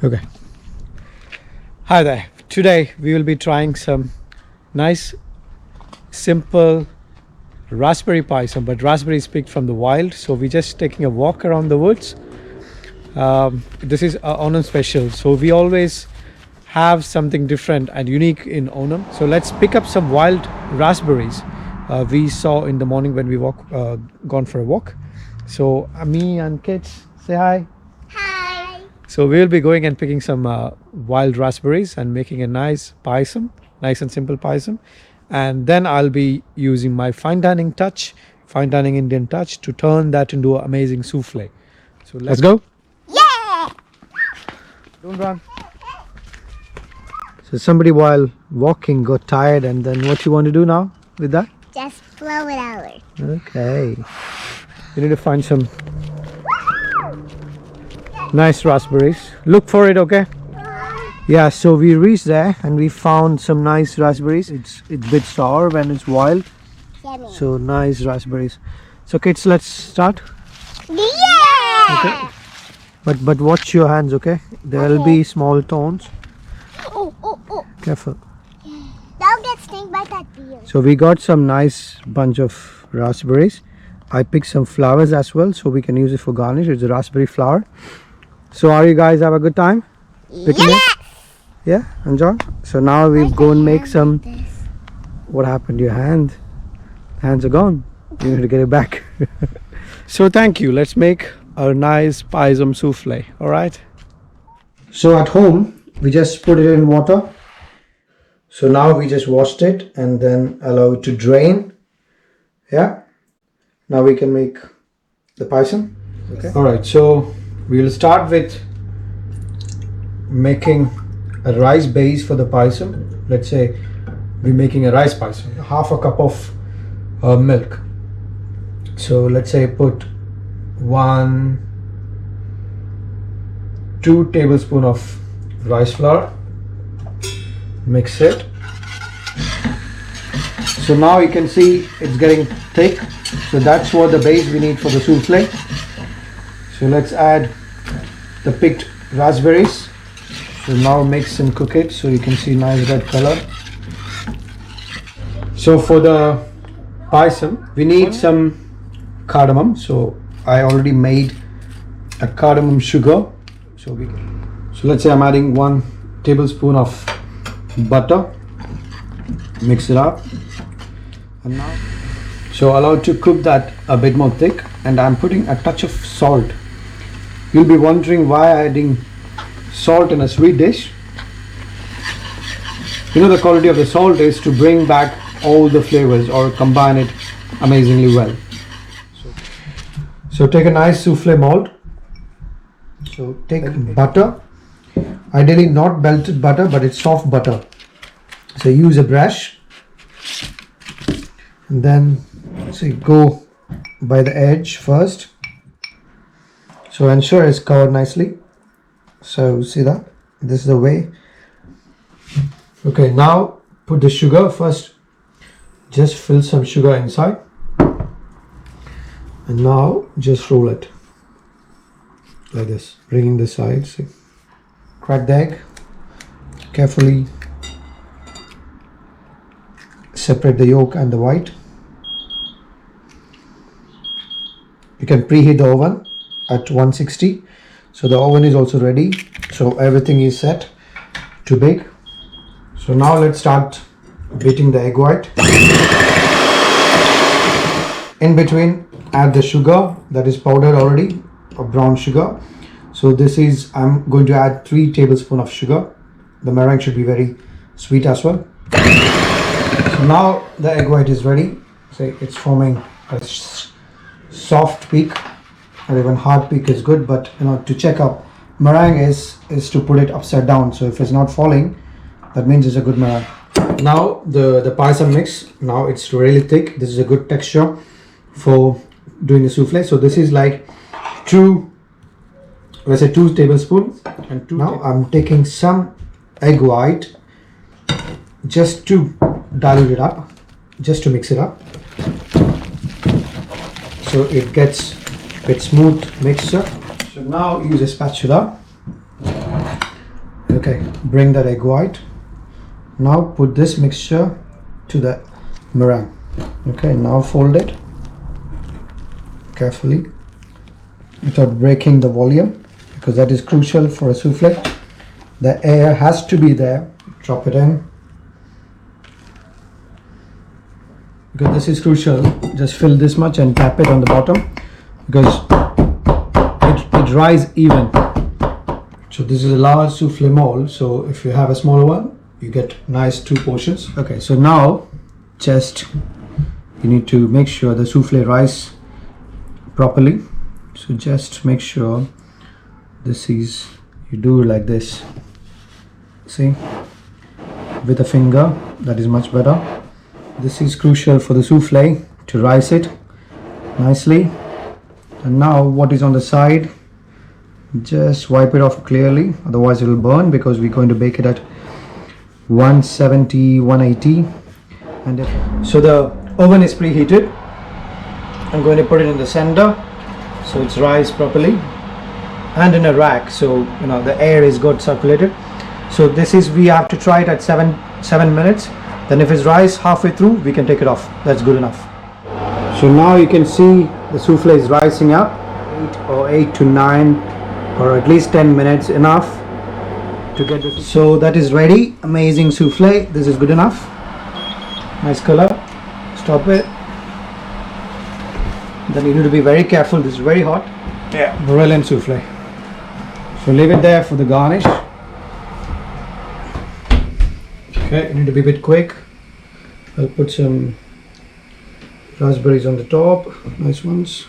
Okay. Hi there. Today we will be trying some nice, simple raspberry payasam, but raspberry is picked from the wild. So we're just taking a walk around the woods. This is Onam Special. So we always have something different and unique in Onam. So let's pick up some wild raspberries we saw in the morning when we gone for a walk. So me and kids, say hi. So we'll be going and picking some wild raspberries and making a nice payasam, nice and simple payasam. And then I'll be using my fine dining Indian touch to turn that into an amazing souffle. So let's go. Yeah! Don't run. So somebody while walking got tired, and then what you want to do now with that? Just blow it out. Okay. You need to find some nice raspberries. Look for it, okay? Yeah, so we reached there and we found some nice raspberries. It's a bit sour when it's wild. Yummy. So nice raspberries. So kids, let's start. Yeah! Okay. But watch your hands, okay? There'll be small thorns. Oh. Careful. Don't get stung by that bee. So we got some nice bunch of raspberries. I picked some flowers as well, so we can use it for garnish. It's a raspberry flower. So are you guys have a good time? Picking it? Yeah, enjoy. So now we'll go and make some. What happened to your hand? Hands are gone. You need to get it back. So thank you. Let's make a nice payasam souffle. All right. So at home we just put it in water. So now we just washed it and then allow it to drain. Yeah. Now we can make the payasam. Okay. All right. So we'll start with making a rice base for the payasam. Let's say we're making a rice payasam. Half a cup of milk. So let's say put 2 tablespoons of rice flour. Mix it. So now you can see it's getting thick. So that's what the base we need for the souffle. So let's add the picked raspberries. So now mix and cook it so you can see nice red color. So for the payasam we need some cardamom. So I already made a cardamom sugar. So let's say I'm adding 1 tablespoon of butter. Mix it up. And now so allow it to cook that a bit more thick, and I'm putting a touch of salt. You'll be wondering why I'm adding salt in a sweet dish. You know, the quality of the salt is to bring back all the flavors or combine it amazingly well. So take a nice souffle mold. So take butter, ideally not melted butter, but it's soft butter. So use a brush and then go by the edge first. So ensure it's covered nicely. So see that? This is the way. Okay, now put the sugar first. Just fill some sugar inside. And now just roll it like this, bringing the sides. See? Crack the egg. Carefully separate the yolk and the white. You can preheat the oven at 160. So the oven is also ready. So everything is set to bake. So now let's start beating the egg white. In between, add the sugar that is powdered already, or brown sugar. So I'm going to add 3 tablespoons of sugar. The meringue should be very sweet as well. So now the egg white is ready. So it's forming a soft peak, or even hard peak is good, but to check up meringue is to put it upside down. So if it's not falling, that means it's a good meringue. Now the payasam mix, now it's really thick. This is a good texture for doing the souffle. So this is like 2 tablespoons. And now I'm taking some egg white just to dilute it up, just to mix it up, so it gets a bit smooth mixture. So now use a spatula Okay, bring that egg white. Now put this mixture to the meringue. Okay, now fold it carefully without breaking the volume, because that is crucial for a souffle. The air has to be there. Drop it in, because this is crucial. Just fill this much and tap it on the bottom, because it rise even. So this is a large souffle mold, so if you have a smaller one, you get nice 2 portions. Okay, so now just you need to make sure the souffle rise properly. So just make sure this is, you do like this, see, with a finger. That is much better. This is crucial for the souffle to rise it nicely. And now what is on the side, just wipe it off clearly, otherwise it will burn, because we're going to bake it at 170, 180. And so the oven is preheated. I'm going to put it in the center so it's rise properly, and in a rack, so you know the air is good circulated. So this is, we have to try it at 7 minutes. Then if it's rise halfway through, we can take it off. That's good enough. So now you can see the souffle is rising up. 8 to 9 or at least 10 minutes enough to get this. So that is ready. Amazing souffle. This is good enough. Nice color. Stop it. Then you need to be very careful. This is very hot. Yeah, brilliant souffle. So leave it there for the garnish. Okay, you need to be a bit quick. I'll put some raspberries on the top, nice ones.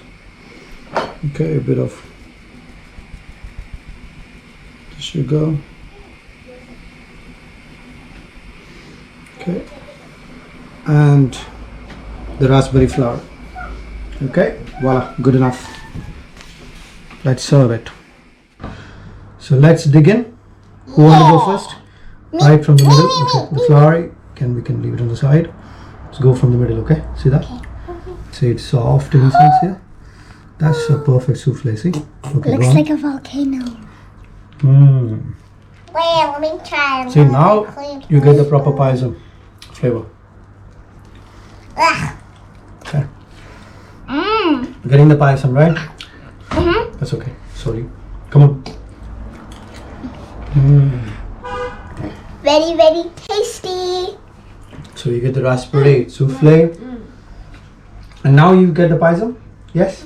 Okay, a bit of sugar. Okay, and the raspberry flour. Okay, voila, good enough. Let's serve it. So let's dig in. Who wants to go first? Right from the middle. Okay, the flour we can leave it on the side. Let's go from the middle. Okay, see that? See, it's soft inside here. That's a perfect souffle. See? Okay, Looks like a volcano. Mmm. Wait, let me try. See, now you get the proper payasam flavor. Ugh. Okay. Mmm. Getting the payasam, right? That's okay. Sorry. Come on. Very, very tasty. So you get the raspberry souffle, and now you get the payasam. Yes.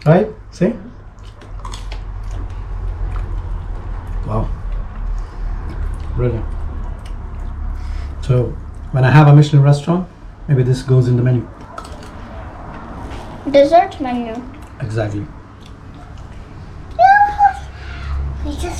Right? See? Wow. Brilliant. So when I have a Michelin restaurant, maybe this goes in the menu. Dessert menu. Exactly. We just